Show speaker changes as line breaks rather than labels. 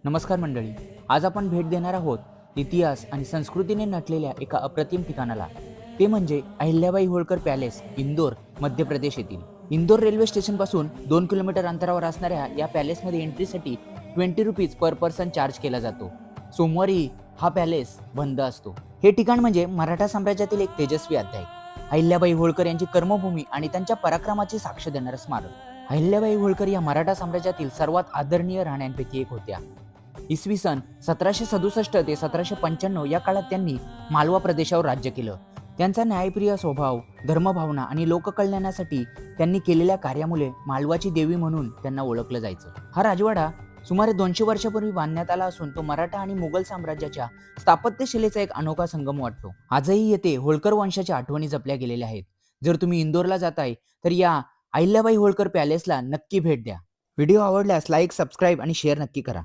नमस्कार मंडळी. आज आपण भेट देणार आहोत इतिहास आणि संस्कृतीने नटलेल्या एका अप्रतिम ठिकाणाला. ते म्हणजे अहिल्याबाई होळकर पॅलेस, इंदोर, मध्य प्रदेश येथील. इंदोर रेल्वे स्टेशनपासून 2 किलोमीटर अंतरावर असणाऱ्या या पॅलेसमध्ये एंट्रीसाठी ₹20 पर पर्सन चार्ज केला जातो. सोमवारी हा पॅलेस बंद असतो. हे ठिकाण म्हणजे मराठा साम्राज्यातील एक तेजस्वी अध्याय, अहिल्याबाई होळकर यांची कर्मभूमी आणि त्यांच्या पराक्रमाची साक्ष देणारं स्मारक. अहिल्याबाई होळकर या मराठा साम्राज्यातील सर्वात आदरणीय राण्यांपैकी एक होत्या. इसवी सन 1767 ते 1795 या काळात त्यांनी मालवा प्रदेशावर राज्य केलं. त्यांचा न्यायप्रिय स्वभाव, धर्मभावना आणि लोककल्याणासाठी त्यांनी केलेल्या कार्यामुळे मालवाची देवी म्हणून त्यांना ओळखलं जायचं. हा राजवाडा सुमारे 200 वर्षापूर्वी बांधण्यात आला असून तो मराठा आणि मुघल साम्राज्याच्या स्थापत्यशिलेचा एक अनोखा संगम वाटतो. आजही येथे होळकर वंशाच्या आठवणी जपल्या गेलेल्या आहेत. जर तुम्ही इंदोरला जाताय तर या अहिल्याबाई होळकर पॅलेसला नक्की भेट द्या. व्हिडिओ आवडल्यास लाईक, सबस्क्राईब आणि शेअर नक्की करा.